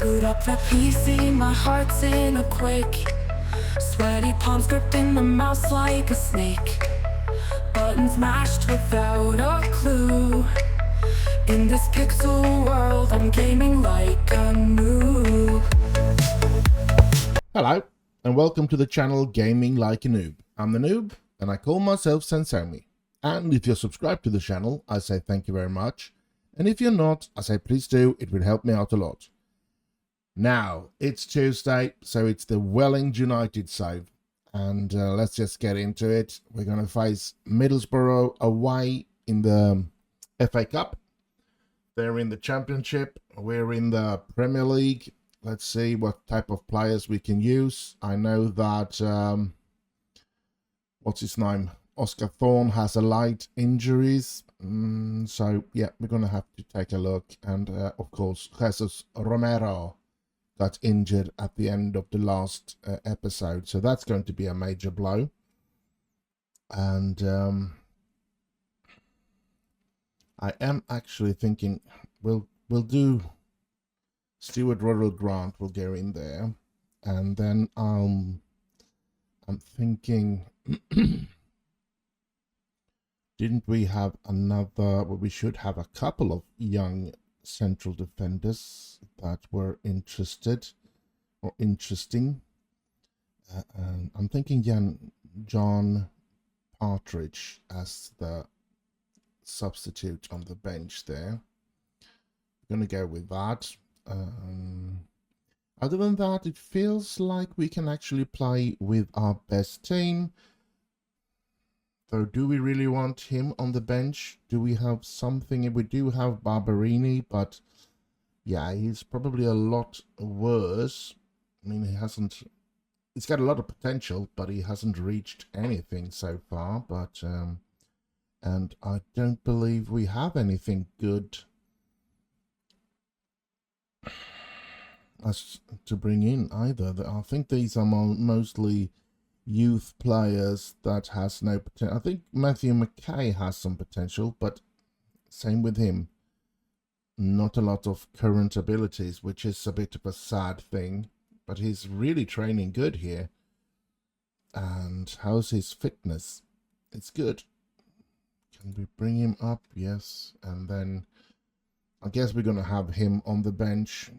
Boot up the PC, my heart's in a quake. Sweaty palms gripping the mouse like a snake. Buttons mashed without a clue. In this pixel world, I'm gaming like a noob. Hello, and welcome to the channel Gaming Like a Noob. I'm the Noob, and I call myself Sensomi. And if you're subscribed to the channel, I say thank you very much. And if you're not, I say please do, it would help me out a lot. Now, it's Tuesday, so it's the Man Utd save. And let's just get into it. We're going to face Middlesbrough away in the FA Cup. They're in the Championship. We're in the Premier League. Let's see what type of players we can use. I know that, what's his name? Oscar Thorne has a light injuries. So, yeah, we're going to have to take a look. And, of course, Jesus Romero got injured at the end of the last episode. So that's going to be a major blow. And I am actually thinking we'll do Stuart Ruddle Grant will go in there. And then I'm thinking, didn't we have another, well, we should have a couple of young central defenders that were interested or interesting. I'm thinking John Partridge as the substitute on the bench there. I'm going to go with that. Other than that, it feels like we can actually play with our best team. So do we really want him on the bench? Do we have something? We do have Barberini, but yeah, he's probably a lot worse. I mean, he's got a lot of potential, but he hasn't reached anything so far. But, and I don't believe we have anything good as to bring in either. I think these are mostly youth players that has no potential. I think Matthew McKay has some potential, but same with him. Not a lot of current abilities, which is a bit of a sad thing, but he's really training good here. And how's his fitness? It's good. Can we bring him up? Yes. And then I guess we're going to have him on the bench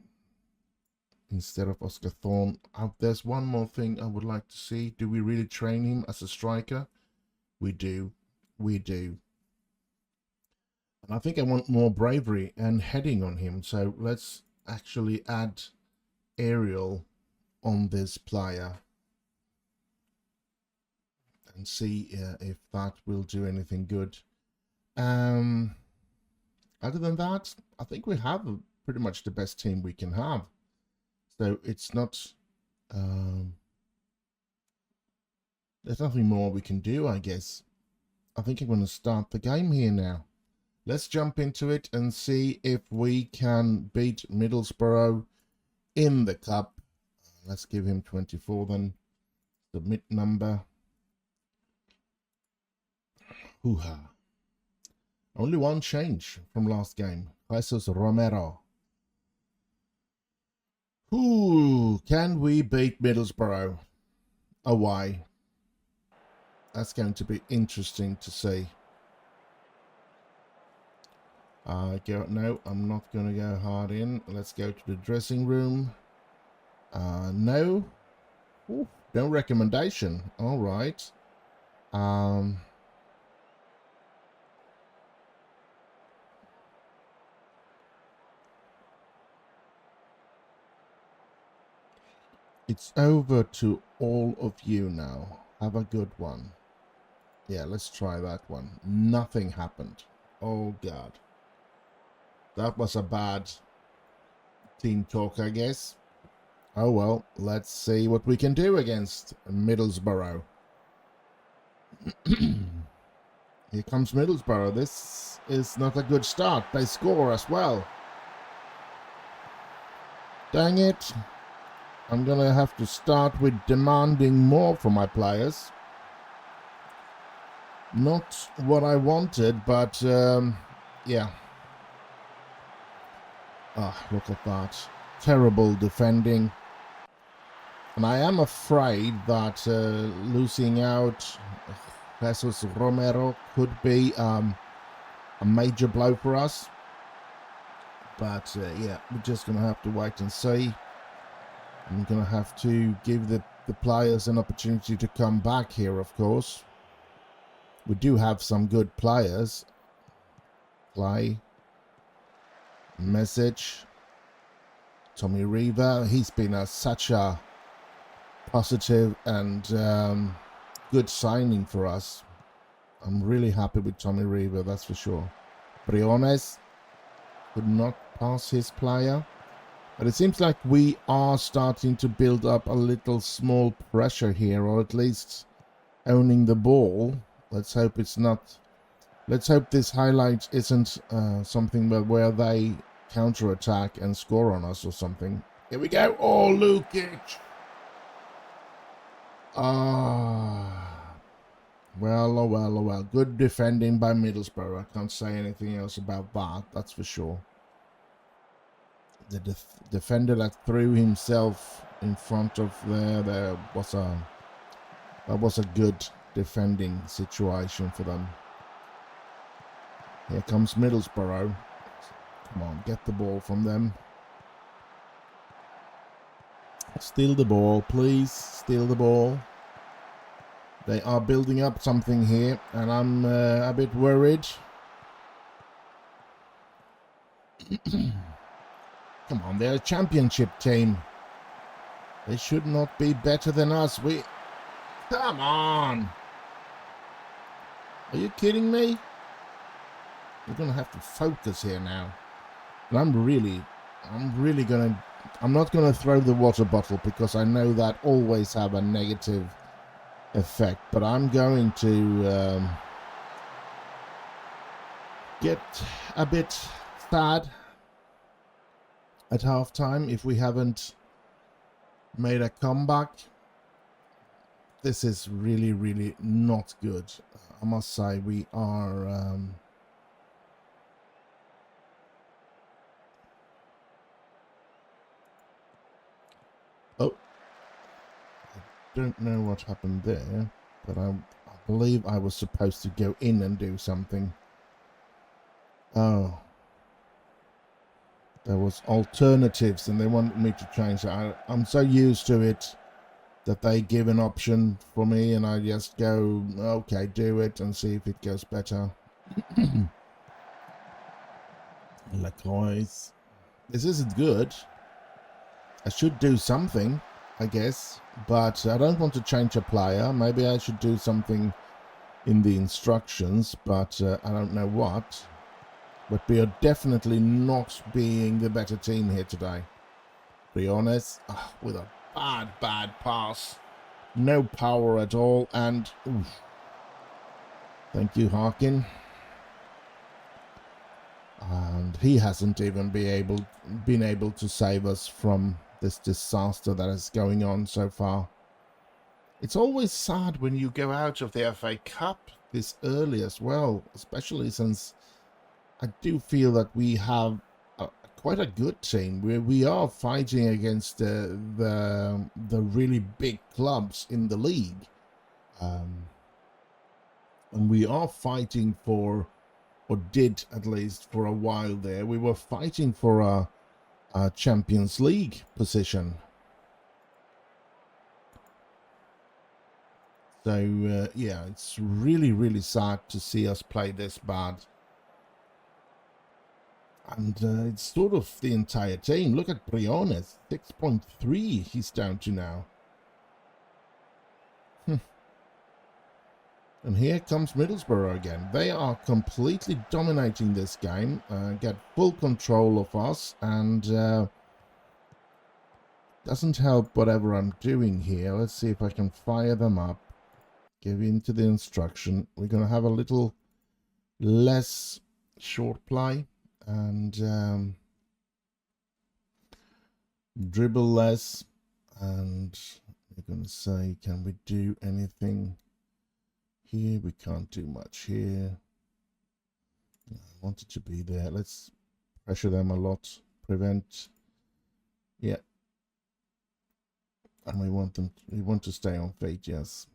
instead of Oscar Thorne. There's one more thing I would like to see. Do we really train him as a striker? We do. We do. And I think I want more bravery and heading on him. So let's actually add aerial on this player and see if that will do anything good. Other than that, I think we have pretty much the best team we can have. So it's not, there's nothing more we can do, I guess. I think I'm going to start the game here now. Let's jump into it and see if we can beat Middlesbrough in the cup. Let's give him 24 then. Submit number. Hoo-ha. Only one change from last game. Jesus Romero. Ooh, can we beat Middlesbrough away? That's going to be interesting to see. No, I'm not going to go hard in. Let's go to the dressing room. No. Ooh, no recommendation. All right. It's over to all of you now. Have a good one. Yeah, let's try that one. Nothing happened. Oh, God. That was a bad team talk, I guess. Oh, well, let's see what we can do against Middlesbrough. Here comes Middlesbrough. This is not a good start. They score as well. Dang it. I'm going to have to start with demanding more from my players. Not what I wanted, but yeah. Ah, look at that. terrible defending. And I am afraid that losing out Jesus Romero could be a major blow for us. But yeah, we're just going to have to wait and see. I'm going to have to give the players an opportunity to come back here, of course. We do have some good players. Play. Message. Tommy Reaver. He's been such a positive and good signing for us. I'm really happy with Tommy Reaver, that's for sure. Briones could not pass his player. But it seems like we are starting to build up a little small pressure here, or at least owning the ball. Let's hope it's not. Let's hope this highlight isn't something where they counter-attack and score on us or something. Here we go. Oh, Lukic. Well, oh well, oh well. Good defending by Middlesbrough. I can't say anything else about that. That's for sure. The defender that threw himself in front of there was a good defending situation for them. Here comes Middlesbrough. Come on, get the ball from them. Steal the ball, please. Steal the ball. They are building up something here, and I'm a bit worried. Come on, they're a championship team. They should not be better than us. Come on. Are you kidding me? We're going to have to focus here now. And I'm not going to throw the water bottle because I know that always have a negative effect. But I'm going to get a bit sad at halftime if we haven't made a comeback. This is really, really not good. I must say we are oh, I don't know what happened there, but I believe I was supposed to go in and do something. Oh, there was alternatives and they wanted me to change it. I'm so used to it that they give an option for me and I just go, okay, do it and see if it goes better. Lacroix. This isn't good. I should do something, I guess, but I don't want to change a player. Maybe I should do something in the instructions, but I don't know what. But we are definitely not being the better team here today. Be honest, with a bad pass. No power at all, and oof. Thank you, Harkin. And he hasn't even been able to save us from this disaster that is going on so far. It's always sad when you go out of the FA Cup this early as well, especially since I do feel that we have quite a good team. We are fighting against the really big clubs in the league, and we are fighting for, or did at least for a while there, we were fighting for a Champions League position. So yeah, it's really, really sad to see us play this bad. And it's sort of the entire team. Look at Briones, 6.3 he's down to now. And here comes Middlesbrough again. They are completely dominating this game, get full control of us, and doesn't help whatever I'm doing here. Let's see if I can fire them up. Give in to the instruction. We're going to have a little less short play and dribble less, and we're going to say, can we do anything here? We can't do much here. I want it to be there. Let's pressure them a lot, prevent Yeah. And we want to stay on feet, yes.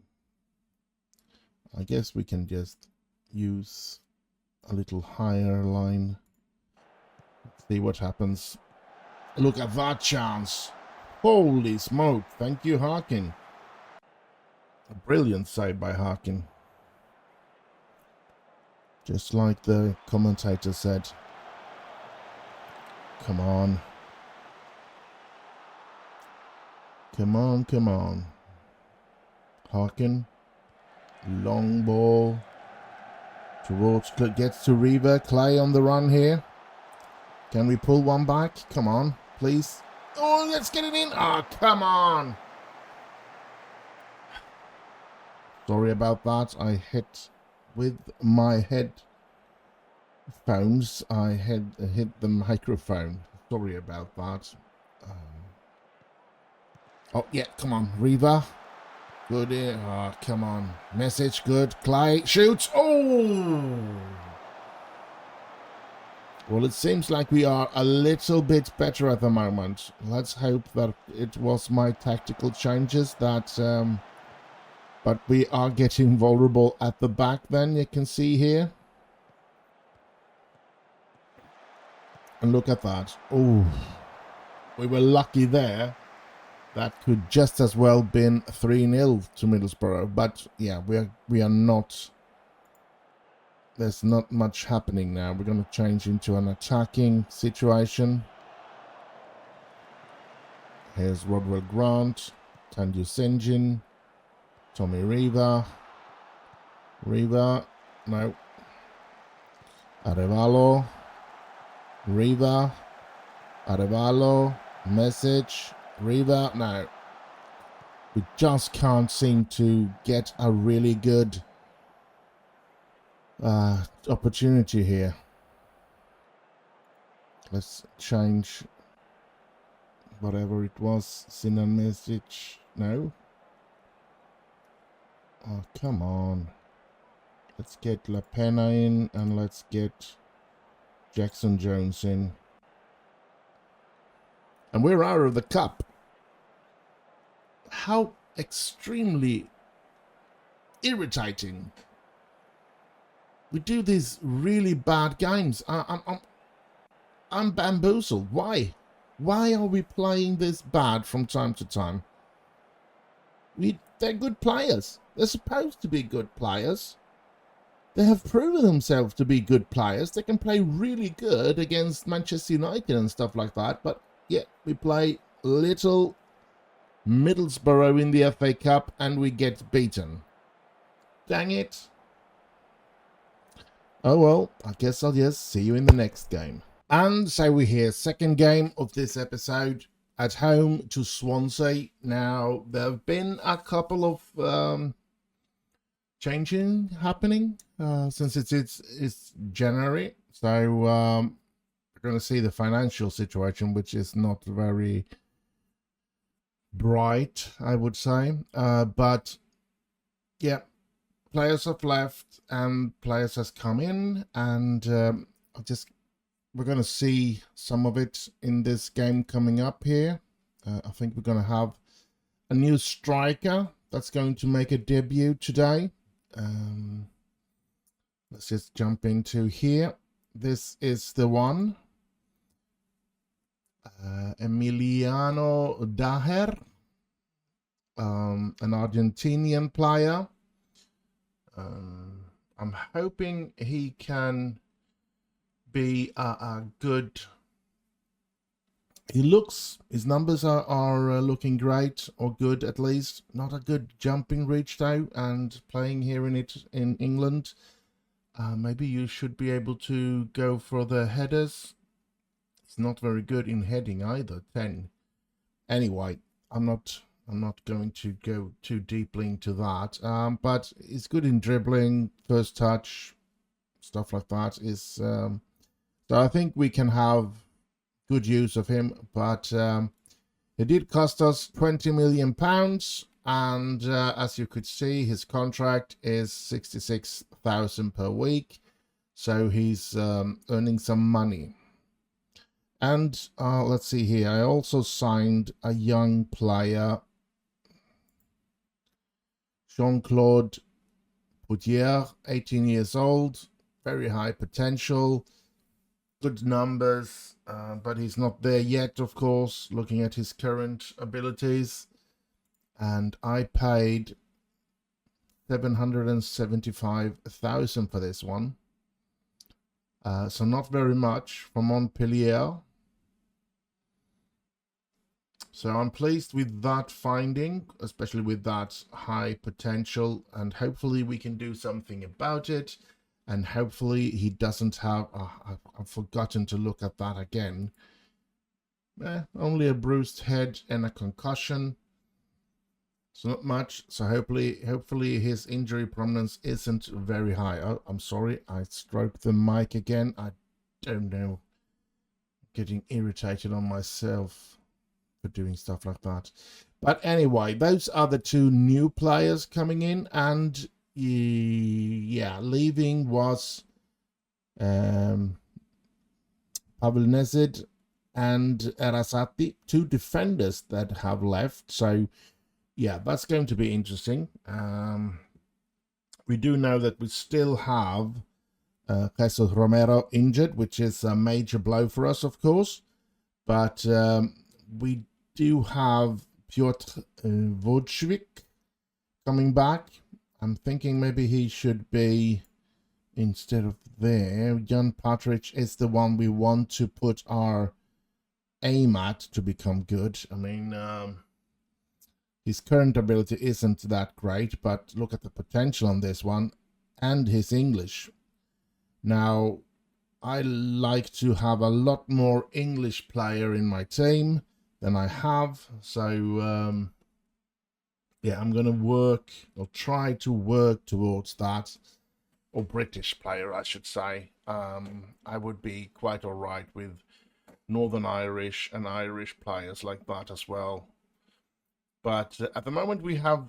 I guess we can just use a little higher line. See what happens. Look at that chance. Holy smoke. Thank you, Harkin. A brilliant save by Harkin. Just like the commentator said. Come on. Come on, come on. Harkin. Long ball. Towards, gets to Reaver. Clay on the run here. Can we pull one back? Come on, please. Oh, let's get it in. Oh, come on. Sorry about that. I hit with my headphones. I had hit the microphone. Sorry about that. Oh, yeah, come on. Reaver. Good. Oh, come on. Message, good. Clay shoots. Oh! Well, it seems like we are a little bit better at the moment. Let's hope that it was my tactical changes that... but we are getting vulnerable at the back then, you can see here. And look at that. Oh, we were lucky there. That could just as well been 3-0 to Middlesbrough. But yeah, we are not... There's not much happening now. We're going to change into an attacking situation. Here's Rodwell Grant, Tanju Senjin, Tommy Reaver. Reaver, no. Arevalo. Reaver. Arevalo. Message. Reaver, no. We just can't seem to get a really good opportunity here. Let's change whatever it was. Sinan message. No. Oh, come on. Let's get La Pena in and let's get Jackson Jones in. And we're out of the cup. How extremely irritating. We do these really bad games. I'm bamboozled. Why? Why are we playing this bad from time to time? They're good players. They're supposed to be good players. They have proven themselves to be good players. They can play really good against Manchester United and stuff like that. But yeah, we play little Middlesbrough in the FA Cup and we get beaten. Dang it. Oh well, I guess I'll just see you in the next game. And so we're here, second game of this episode, at home to Swansea. Now, there have been a couple of changing happening since it's January. So we're going to see the financial situation, which is not very bright, I would say. But yeah, players have left and players has come in, and we're going to see some of it in this game coming up here. I think we're going to have a new striker that's going to make a debut today. Let's just jump into here. This is the one. Emiliano Daher, an Argentinian player. I'm hoping he can be a good... His numbers are looking great, or good at least. Not a good jumping reach though, and playing here in England. Maybe you should be able to go for the headers. It's not very good in heading either, 10. Anyway, I'm not going to go too deeply into that. But it's good in dribbling, first touch, stuff like that. So I think we can have good use of him, but it did cost us £20 million, and as you could see, his contract is 66,000 per week, so he's earning some money. And let's see here. I also signed a young player, Jean-Claude Poutier, 18 years old, very high potential, good numbers, but he's not there yet, of course, looking at his current abilities. And I paid 775,000 for this one. So not very much, from Montpellier. So I'm pleased with that finding, especially with that high potential, and hopefully we can do something about it. And hopefully he doesn't have, I've forgotten to look at that again. Only a bruised head and a concussion. It's not much, so hopefully his injury prominence isn't very high. Oh, I'm sorry, I stroked the mic again. I don't know. Getting irritated on myself for doing stuff like that. But anyway, those are the two new players coming in, and yeah, leaving was Pavel Nezid and Erasati, two defenders that have left. So yeah, that's going to be interesting. We do know that we still have Jesus Romero injured, which is a major blow for us, of course. But we do have Piotr Wojcik coming back. I'm thinking maybe he should be instead of there. Jan Patrick is the one we want to put our aim at to become good. I mean, his current ability isn't that great, but look at the potential on this one and his English. Now, I like to have a lot more English player in my team than I have. So, yeah, I'm going to work or try to work towards that. Or British player, I should say. I would be quite all right with Northern Irish and Irish players like that as well. But at the moment, we have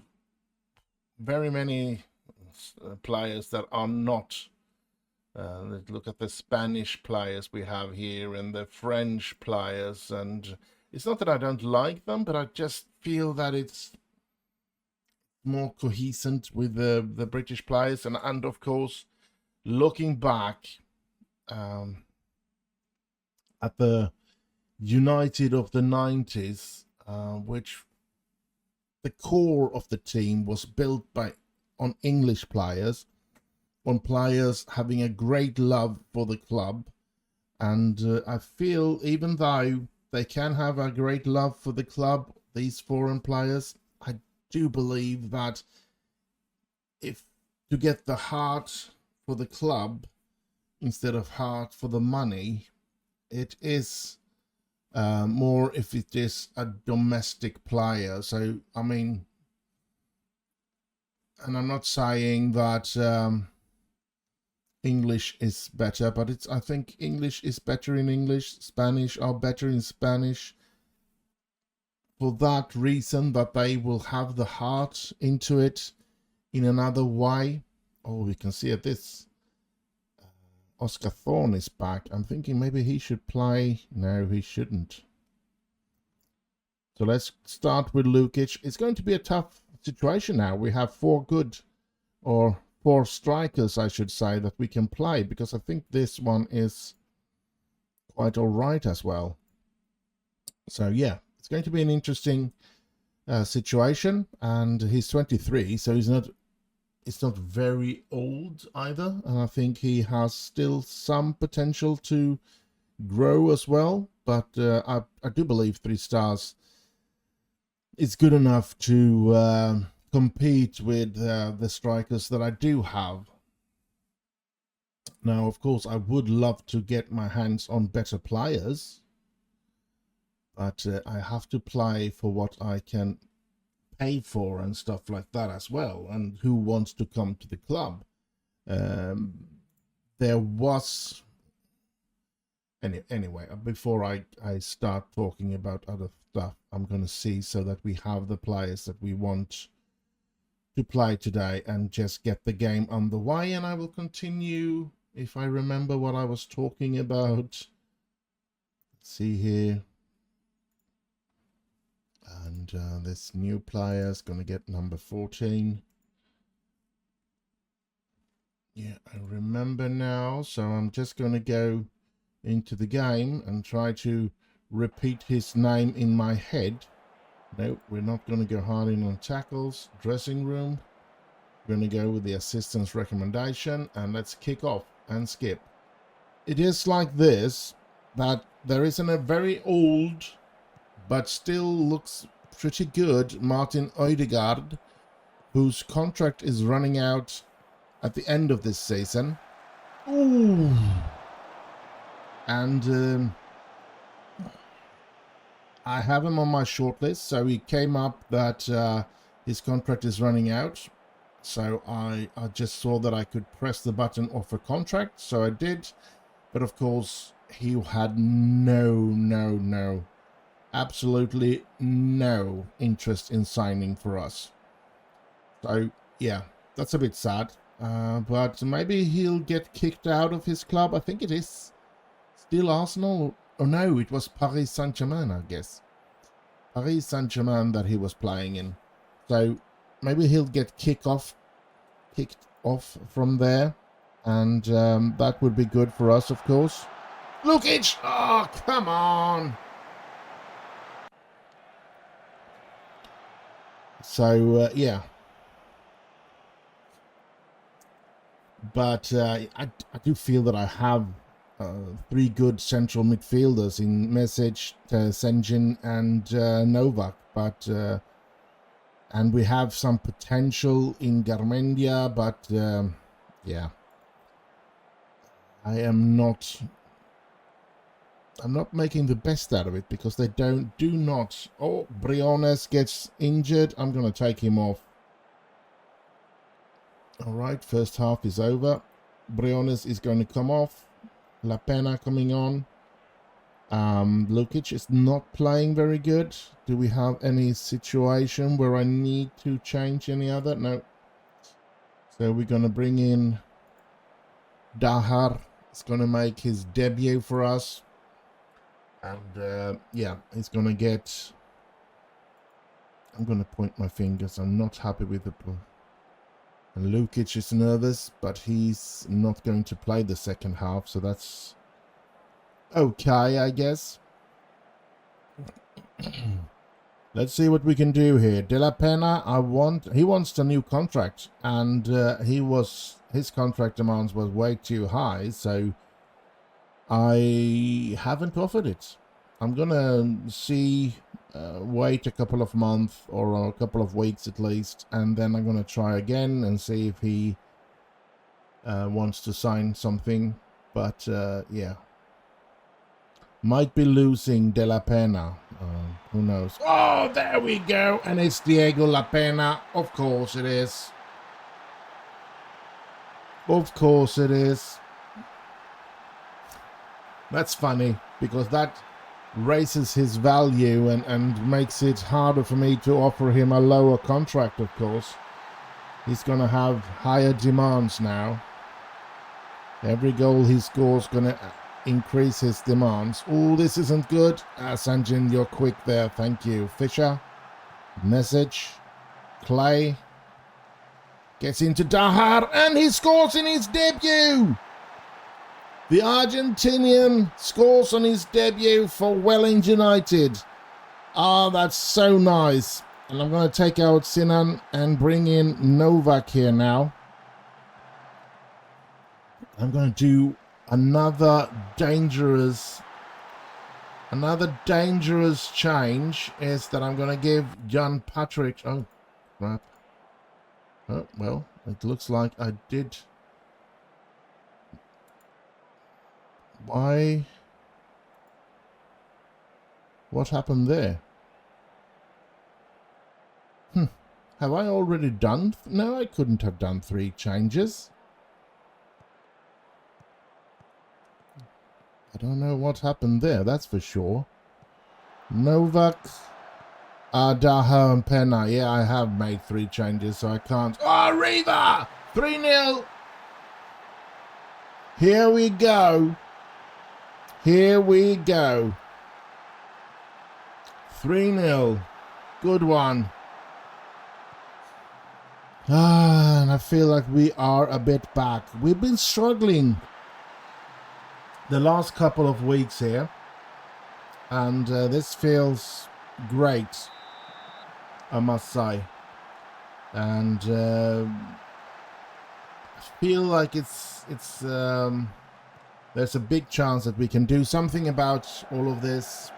very many players that are not. Let's look at the Spanish players we have here and the French players. And it's not that I don't like them, but I just feel that it's more cohesive with the British players. And of course, looking back at the United of the 90s, which the core of the team was built on English players, on players having a great love for the club. And I feel even though they can have a great love for the club, these foreign players, I do believe that if to get the heart for the club instead of heart for the money, it is more if it is a domestic player. So, I mean, and I'm not saying that English is better, but I think English is better in English, Spanish are better in Spanish, for that reason, that they will have the heart into it in another way. Oh, we can see at this. Oscar Thorne is back. I'm thinking maybe he should play. No, he shouldn't. So let's start with Lukic. It's going to be a tough situation now. We have four strikers, I should say, that we can play, because I think this one is quite all right as well. So yeah, it's going to be an interesting situation. And he's 23, so it's not very old either, and I think he has still some potential to grow as well. But I do believe 3 stars is good enough to compete with the strikers that I do have. Now, of course, I would love to get my hands on better players, but I have to play for what I can pay for and stuff like that as well, and who wants to come to the club. There was anyway, before I start talking about other stuff, I'm going to see so that we have the players that we want to play today and just get the game on the way. And I will continue if I remember what I was talking about. Let's see here. And this new player is going to get number 14. Yeah, I remember now. So I'm just going to go into the game and try to repeat his name in my head. No, we're not going to go hard in on tackles. Dressing room. We're going to go with the assistant's recommendation, and let's kick off and skip. It is like this, that there isn't a very old but still looks pretty good Man Utd, whose contract is running out at the end of this season. Ooh. And I have him on my shortlist, so he came up that his contract is running out. So I just saw that I could press the button offer contract, so I did. But of course, he had no, absolutely no interest in signing for us. So yeah, that's a bit sad. But maybe he'll get kicked out of his club. I think it is still Arsenal. Oh no, it was Paris Saint-Germain, I guess. Paris Saint-Germain that he was playing in. So maybe he'll get kicked off from there. And that would be good for us, of course. Lukic! Oh, come on! So, yeah. But I do feel that I have 3 good central midfielders in Mesic, Senjin, and Novak. But and we have some potential in Garmendia, but yeah. I'm not making the best out of it because they do not. Oh, Briones gets injured. I'm going to take him off. All right, first half is over. Briones is going to come off. La Pena coming on. Lukic is not playing very good. Do we have any situation where I need to change any other? No. So we're going to bring in Dahar. He's going to make his debut for us. And yeah, he's going to get... I'm going to point my fingers. I'm not happy with the... And Lukic is nervous, but he's not going to play the second half, so that's okay, I guess. Let's see what we can do here. De La Pena, he wants a new contract, and his contract demands was way too high, so I haven't offered it. I'm gonna wait a couple of months or a couple of weeks at least, and then I'm gonna try again and see if he wants to sign something. But yeah, might be losing De La Pena. Who knows? Oh, there we go, and it's Diego La Pena. Of course it is. Of course it is. That's funny because that raises his value and makes it harder for me to offer him a lower contract, of course. He's going to have higher demands now. Every goal he scores is going to increase his demands. Oh, this isn't good. Sanjin, you're quick there. Thank you. Fisher. Message. Clay. Gets into Dahar and he scores in his debut. The Argentinian scores on his debut for Welling United. Ah, that's so nice. And I'm going to take out Sinan and bring in Novak here now. I'm going to do another dangerous change is that I'm going to give John Patrick... Oh, crap. Oh, well, it looks like I did... Why? What happened there? Have I already done... No, I couldn't have done 3 changes. I don't know what happened there, that's for sure. Novak, Daha and Pena. Yeah, I have made 3 changes, so I can't... Oh, Riva! 3-0! Here we go. Here we go. 3-0. Good one. And I feel like we are a bit back. We've been struggling the last couple of weeks here. And this feels great, I must say. And I feel like there's a big chance that we can do something about all of this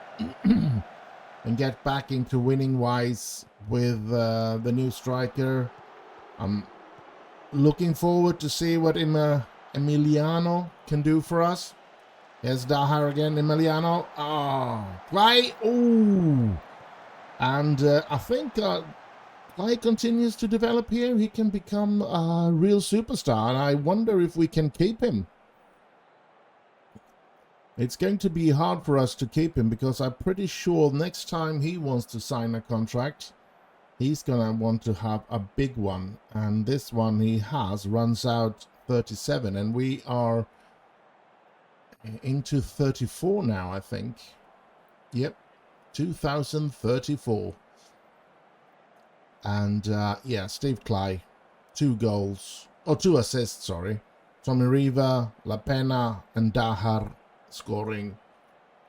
and get back into winning ways with the new striker. I'm looking forward to see what Emiliano can do for us. Here's Dahar again, Emiliano. Play. Ooh. And I think Play continues to develop here. He can become a real superstar, and I wonder if we can keep him. It's going to be hard for us to keep him because I'm pretty sure next time he wants to sign a contract, he's going to want to have a big one. And this one he has runs out 37, and we are into 34 now, I think. Yep, 2034. And yeah, Steve Clay, 2 assists, sorry. Tommy Riva, La Pena, and Dahar scoring.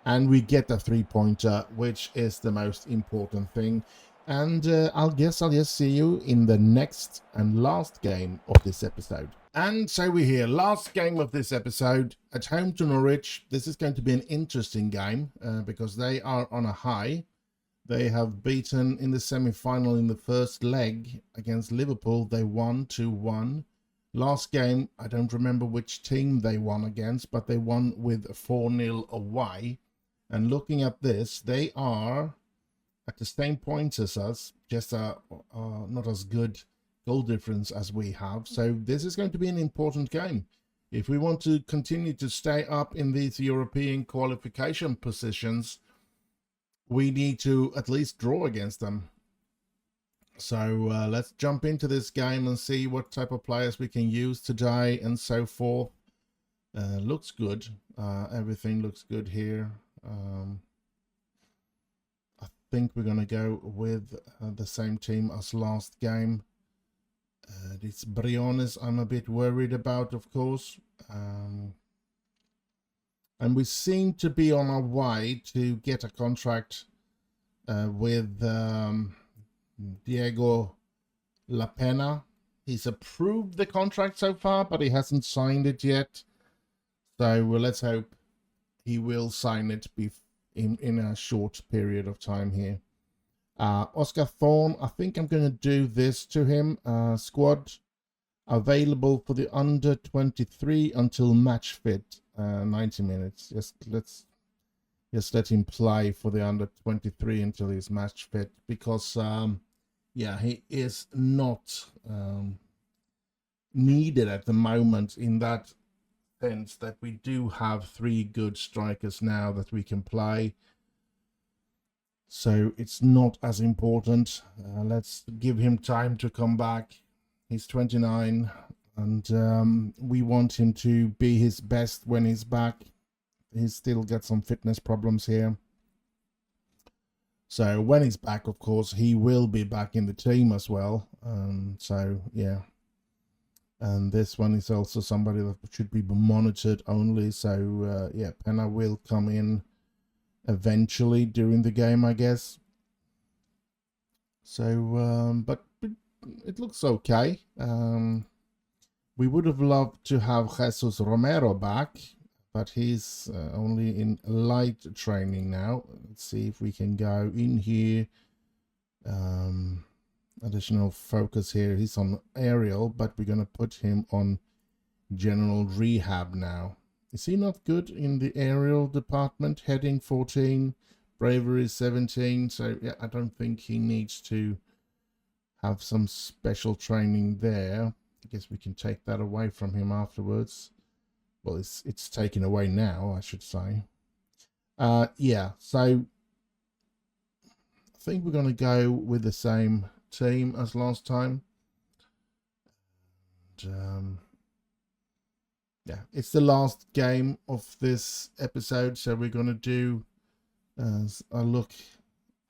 And we get a 3-pointer, which is the most important thing. And I'll just see you in the next and last game of this episode. And so we're here, last game of this episode, at home to Norwich. This is going to be an interesting game because they are on a high. They have beaten in the semi-final in the first leg against Liverpool. They won 2-1. Last game, I don't remember which team they won against, but they won with 4-0 away. And looking at this, they are at the same points as us, just not as good goal difference as we have. So this is going to be an important game. If we want to continue to stay up in these European qualification positions, we need to at least draw against them. So let's jump into this game and see what type of players we can use today and so forth. Looks good. Everything looks good here. I think we're going to go with the same team as last game. It's Briones I'm a bit worried about, of course. And we seem to be on our way to get a contract with Diego La Pena. He's approved the contract so far, but he hasn't signed it yet. So let's hope he will sign it in a short period of time here. Oscar Thorne, I think I'm going to do this to him. Squad available for the under 23 until match fit. 90 minutes. Let's let him play for the under 23 until he's match fit, because yeah, he is not needed at the moment, in that sense that we do have 3 good strikers now that we can play. So it's not as important. Let's give him time to come back. He's 29. And we want him to be his best when he's back. He's still got some fitness problems here. So when he's back, of course, he will be back in the team as well. So, yeah. And this one is also somebody that should be monitored only. So, yeah, Pena will come in eventually during the game, I guess. So, but it looks okay. We would have loved to have Jesus Romero back, but he's only in light training now. Let's see if we can go in here. Additional focus here. He's on aerial, but we're going to put him on general rehab now. Is he not good in the aerial department? Heading 14, bravery 17. So yeah, I don't think he needs to have some special training there. I guess we can take that away from him afterwards. Well, it's taken away now, I should say. Yeah, so I think we're going to go with the same team as last time. And, yeah, it's the last game of this episode, so we're going to do a look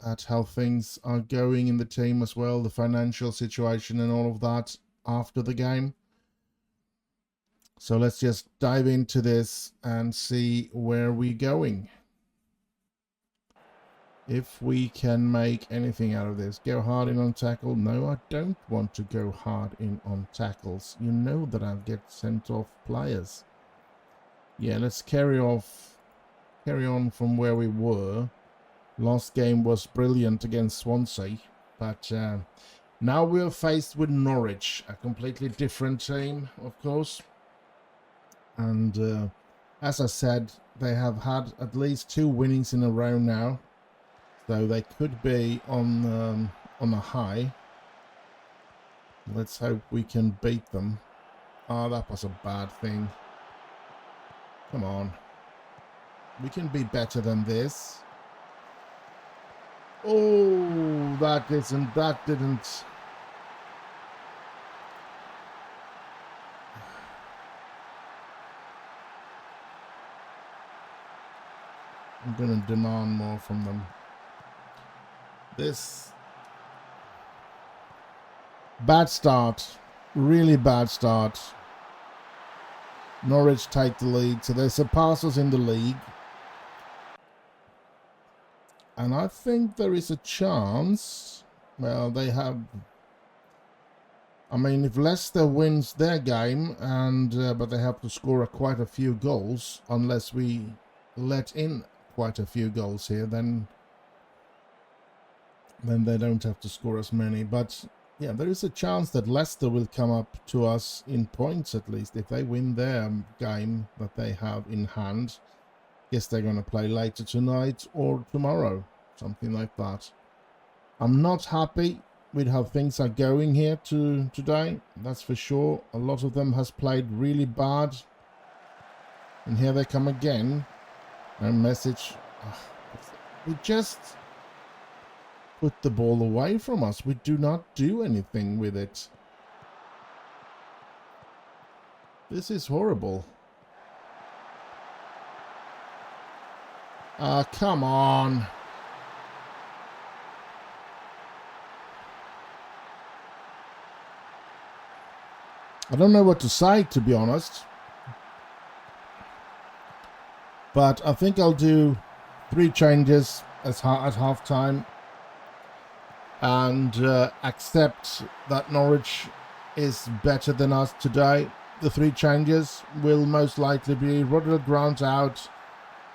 at how things are going in the team as well, the financial situation and all of that after the game. So let's just dive into this and see where we're going. If we can make anything out of this. Go hard in on tackle. No, I don't want to go hard in on tackles. You know that I'll get sent off players. Yeah, let's carry on from where we were. Last game was brilliant against Swansea, but now we're faced with Norwich, a completely different team, of course. And as I said, they have had at least 2 winnings in a row now, so they could be on a high. Let's hope we can beat them. Oh, that was a bad thing. Come on. We can be better than this. Oh, that didn't. I'm going to demand more from them. This bad start, really bad start. Norwich take the lead, so they surpass us in the league. And I think there is a chance, well, they have, I mean, if Leicester wins their game, and but they have to score quite a few goals, unless we let in quite a few goals here, then they don't have to score as many. But yeah, there is a chance that Leicester will come up to us in points, at least, if they win their game that they have in hand. Guess they're going to play later tonight or tomorrow, something like that. I'm not happy with how things are going here today, that's for sure. A lot of them has played really bad, and here they come again. No message. We just put the ball away from us. We do not do anything with it. This is horrible. Come on. I don't know what to say, to be honest. But I think I'll do 3 changes at half-time. And accept that Norwich is better than us today. The 3 changes will most likely be Roderick Grant out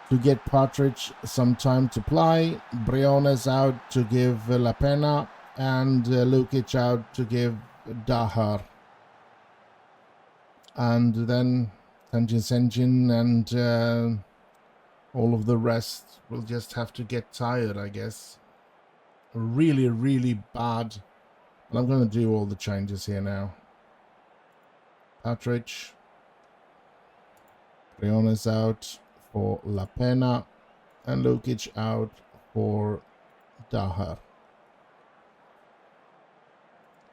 to get Partridge some time to play, Briones out to give La Pena, and Lukic out to give Dahar. And then Senjin and all of the rest will just have to get tired, I guess. Really, really bad. And I'm going to do all the changes here now. Partridge. Briones out for La Pena, and Lukic out for Dahar.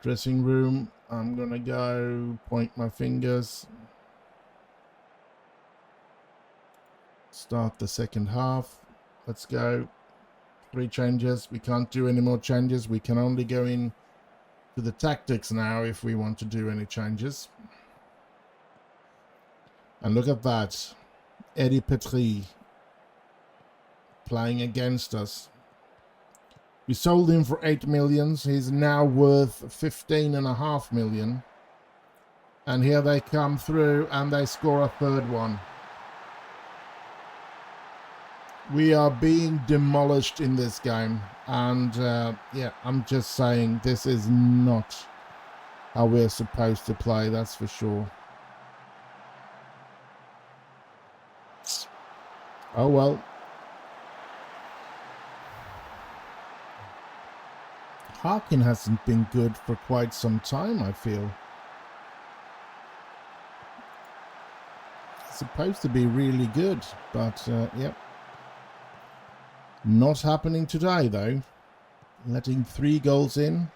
Dressing room, I'm gonna go point my fingers. Start the second half. Let's go. 3 changes. We can't do any more changes. We can only go in to the tactics now if we want to do any changes. And look at that. Eddie Petrie playing against us. We sold him for 8 million. He's now worth 15.5 million. And here they come through and they score a 3rd one. We are being demolished in this game. And yeah, I'm just saying this is not how we're supposed to play, that's for sure. Oh well. Harkin hasn't been good for quite some time, I feel. It's supposed to be really good, but yep. Not happening today, though. Letting 3 goals in.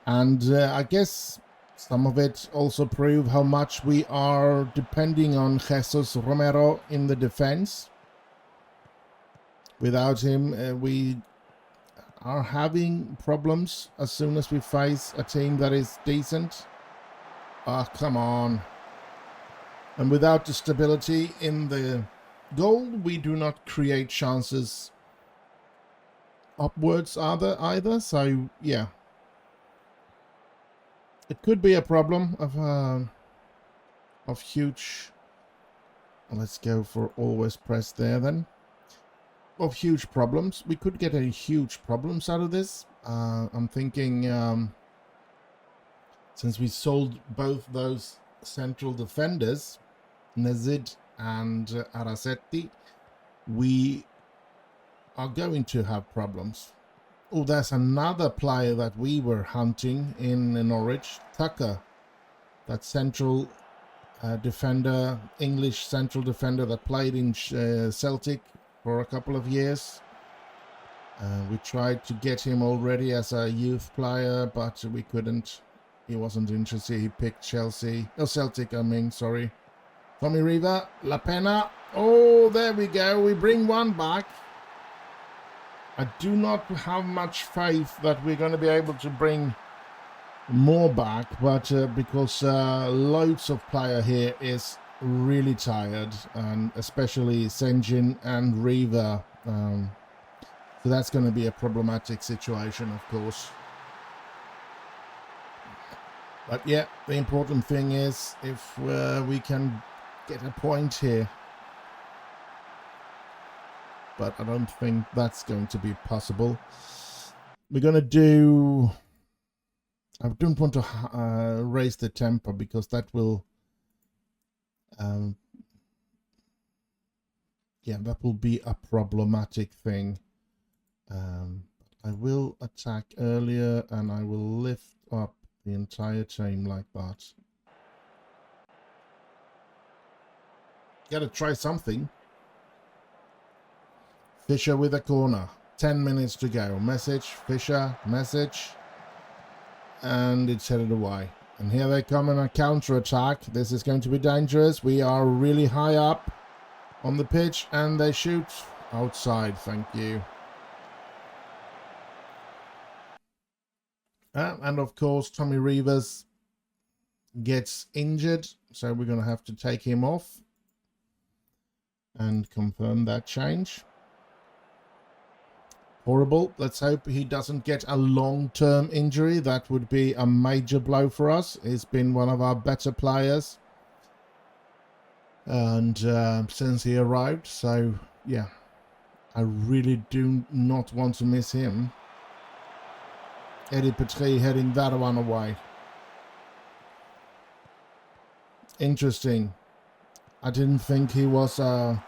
And I guess some of it also prove how much we are depending on Jesus Romero in the defense. Without him, we are having problems as soon as we face a team that is decent. Ah, come on. And without the stability in the goal, we do not create chances upwards either. So, yeah. It could be a problem of huge... Let's go for always press there then. Of huge problems. We could get a huge problems out of this. I'm thinking... since we sold both those central defenders, Nezid and Arasetti, we are going to have problems. Oh, there's another player that we were hunting in Norwich, Tucker, that central defender, English central defender that played in Celtic for a couple of years. We tried to get him already as a youth player, but we couldn't. He wasn't interested. He picked Celtic, I mean, sorry. Tommy Riva, La Pena. Oh, there we go. We bring one back. I do not have much faith that we're going to be able to bring more back, but because loads of player here is really tired, and especially Senjin and Riva. So that's going to be a problematic situation, of course. But yeah, the important thing is if we can get a point here. But I don't think that's going to be possible. We're going to do... I don't want to raise the tempo because that will... yeah, that will be a problematic thing. I will attack earlier and I will lift up the entire team like that. Gotta try something. Fisher with a corner. 10 minutes to go. Message, Fisher, message. And it's headed away. And here they come in a counter-attack. This is going to be dangerous. We are really high up on the pitch. And they shoot outside. Thank you. And of course, Tommy Rivers gets injured. So we're going to have to take him off. And confirm that change. Horrible. Let's hope he doesn't get a long-term injury. That would be a major blow for us. He's been one of our better players. And since he arrived. So, yeah. I really do not want to miss him. Eddie Petrie heading that one away. Interesting. I didn't think he was a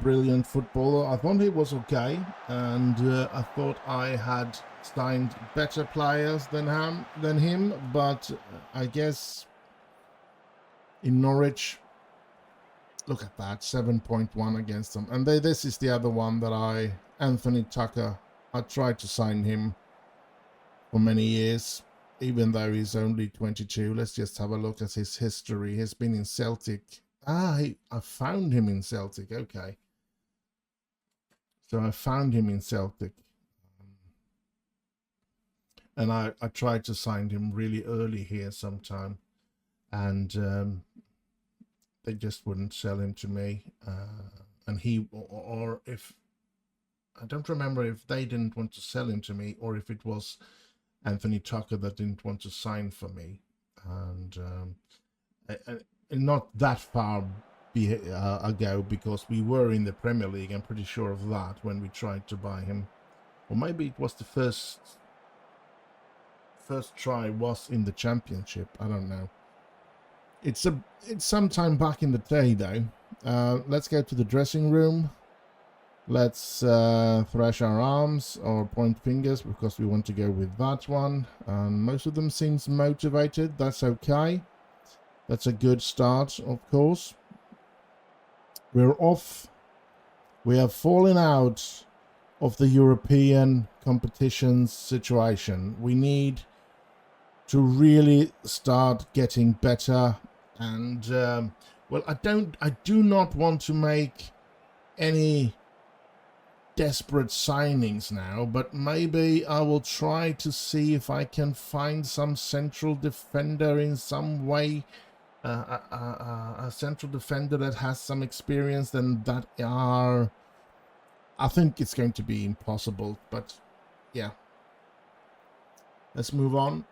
brilliant footballer. I thought he was okay, and I thought I had signed better players than him. But I guess in Norwich, look at that, 7.1 against them. And this is the other one that Anthony Tucker. I tried to sign him for many years, even though he's only 22. Let's just have a look at his history. He's been in Celtic. I found him in Celtic. Okay. So I found him in Celtic. And I tried to sign him really early here sometime. And they just wouldn't sell him to me. And or if... I don't remember if they didn't want to sell him to me or if it was Anthony Tucker that didn't want to sign for me. And not that far ago, because we were in the Premier League, I'm pretty sure of that, when we tried to buy him. Or maybe it was the first try was in the Championship. I don't know. It's some time back in the day though. Let's go to the dressing room. Let's thrash our arms or point fingers because we want to go with that one. And most of them seems motivated. That's okay. That's a good start, of course. We're off. We have fallen out of the European competitions situation. We need to really start getting better. And well, I do not want to make any desperate signings now, but maybe I will try to see if I can find some central defender in some way. A central defender that has some experience, then that are... I think it's going to be impossible, but yeah. Let's move on.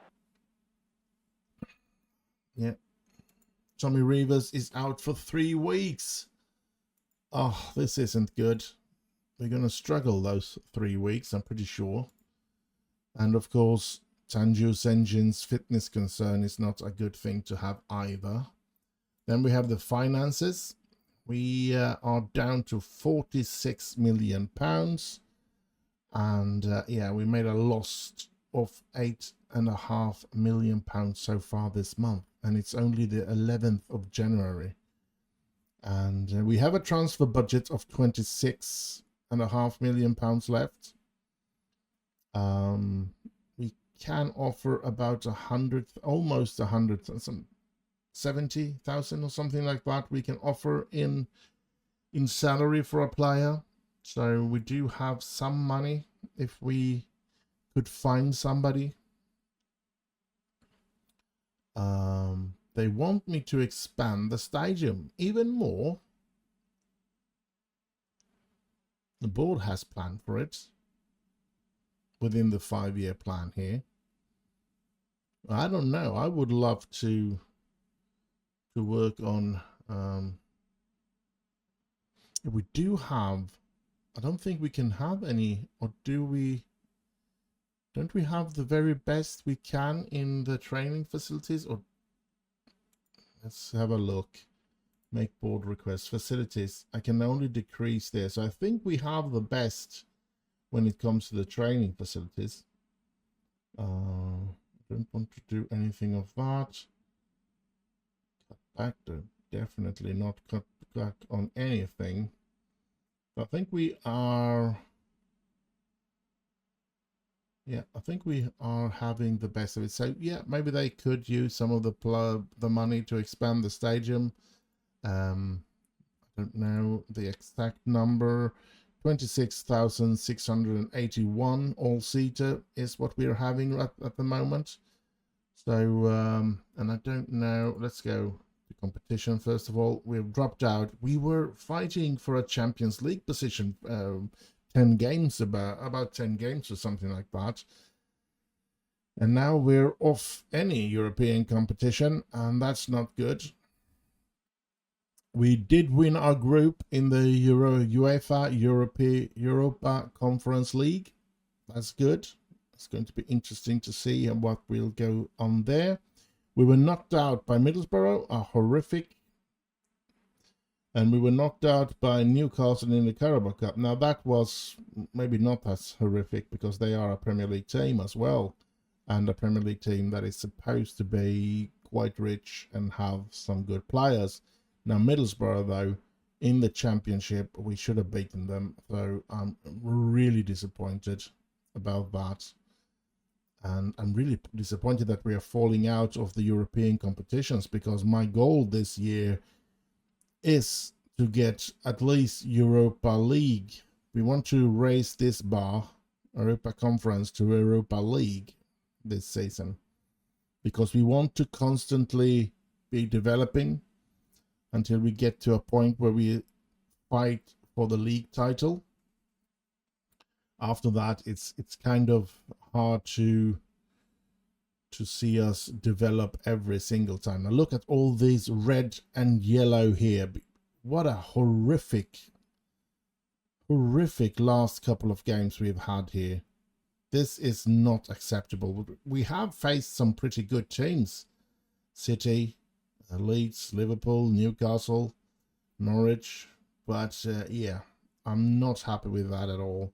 Yeah. Tommy Rivers is out for 3 weeks. Oh, this isn't good. We're going to struggle those 3 weeks, I'm pretty sure. And of course, Tanju Senjin's fitness concern is not a good thing to have either. Then we have the finances. We are down to £46 million. And yeah, we made a loss of £8.5 million so far this month. And it's only the 11th of January. And we have a transfer budget of £26.5 million left. We can offer about 100, almost 100, some 70,000 or something like that. We can offer in salary for a player. So we do have some money if we could find somebody. They want me to expand the stadium even more. The board has planned for it within the 5-year plan here. I don't know. I would love to work on. We do have. I don't think we can have any, or do we? Don't we have the very best we can in the training facilities? Or let's have a look. Make board request facilities. I can only decrease there, so I think we have the best when it comes to the training facilities. Don't want to do anything of that. Cut back, definitely not cut back on anything. I think we are. Yeah, I think we are having the best of it. So yeah, maybe they could use some of the money to expand the stadium. I don't know the exact number. 26,681 all-seater is what we're having at the moment. So, and I don't know. Let's go to competition first of all. We've dropped out. We were fighting for a Champions League position. 10 games, about 10 games or something like that. And now we're off any European competition, and that's not good. We did win our group in the UEFA Europa Conference League. That's good. It's going to be interesting to see what will go on there. We were knocked out by Middlesbrough, a horrific. And we were knocked out by Newcastle in the Carabao Cup. Now that was maybe not as horrific because they are a Premier League team as well. And a Premier League team that is supposed to be quite rich and have some good players. Now Middlesbrough, though, in the Championship, we should have beaten them. So I'm really disappointed about that. And I'm really disappointed that we are falling out of the European competitions, because my goal this year is to get at least Europa League. We want to raise this bar, Europa Conference, to Europa League this season, because we want to constantly be developing until we get to a point where we fight for the league title. After that, it's kind of hard to see us develop every single time. Now look at all these red and yellow here. What a horrific last couple of games we've had here. This is not acceptable. We have faced some pretty good teams. City, Leeds, Liverpool, Newcastle, Norwich. But yeah, I'm not happy with that at all.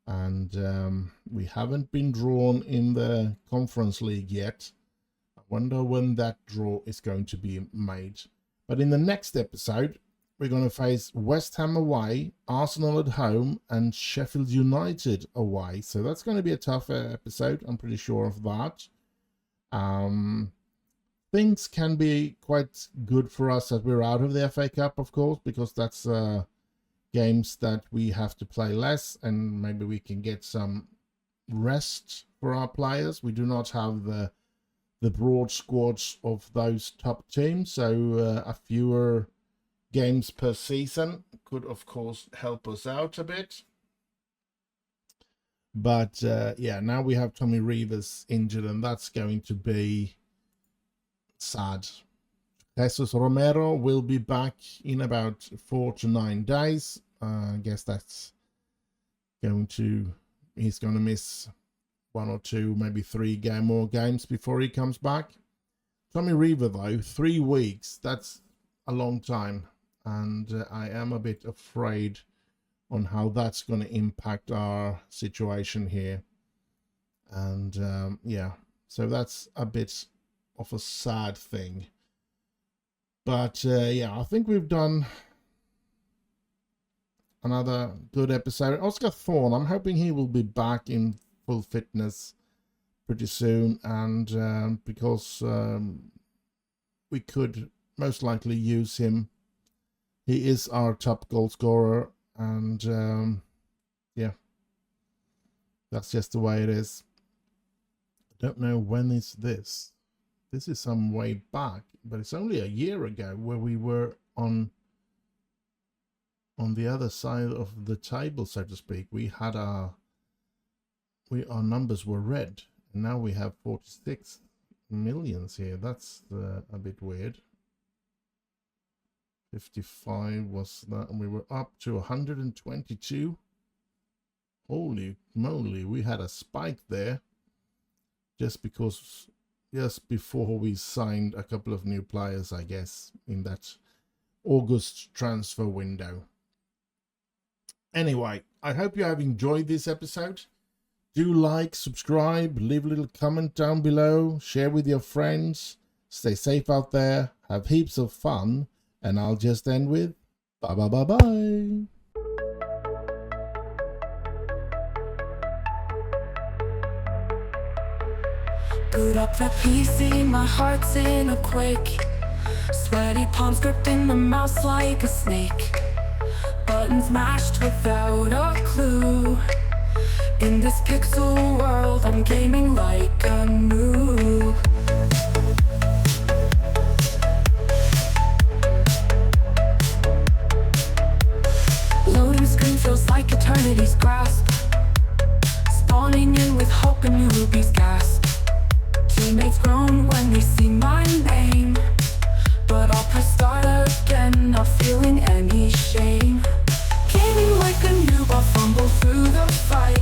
And we haven't been drawn in the Conference League yet. I wonder when that draw is going to be made. But in the next episode, we're going to face West Ham away, Arsenal at home, and Sheffield United away. So that's going to be a tough episode. I'm pretty sure of that. Things can be quite good for us that we're out of the FA Cup, of course, because that's games that we have to play less, and maybe we can get some rest for our players. We do not have the broad squads of those top teams, so a fewer games per season could of course help us out a bit. But yeah, now we have Tommy Rivers injured, and that's going to be sad. Jesus Romero will be back in about 4 to 9 days. I guess that's he's going to miss 1 or 2, maybe 3 more games before he comes back. Tommy Rivers, though, 3 weeks, that's a long time. And I am a bit afraid on how that's going to impact our situation here. And yeah, so that's a bit of a sad thing. But yeah, I think we've done another good episode. Oscar Thorne, I'm hoping he will be back in full fitness pretty soon, and because we could most likely use him. He is our top goal scorer, and yeah, that's just the way it is. I don't know when is this. This is some way back, but it's only a year ago where we were on the other side of the table, so to speak. We had our numbers were red, and now we have 46 millions here. That's a bit weird. 55 was that, and we were up to 122. Holy moly, we had a spike there just before we signed a couple of new players, I guess, in that August transfer window. Anyway, I hope you have enjoyed this episode. Do like, subscribe, leave a little comment down below, share with your friends. Stay safe out there, have heaps of fun, and I'll just end with bye bye bye bye. Boot up the PC, my heart's in a quake. Sweaty palms gripping the mouse like a snake. Buttons mashed without a clue. In this pixel world, I'm gaming like a noob. Loading screen feels like eternity's grasp. Spawning in with hope and newbies gasp. Teammates groan when they see my name, but I'll press start again, not feeling any shame. Gaming like a noob, I'll fumble through the fight.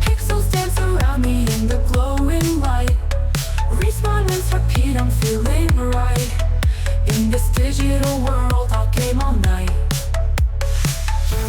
Pixels dance around me in the glowing light. Respawn and repeat, I'm feeling right. In this digital world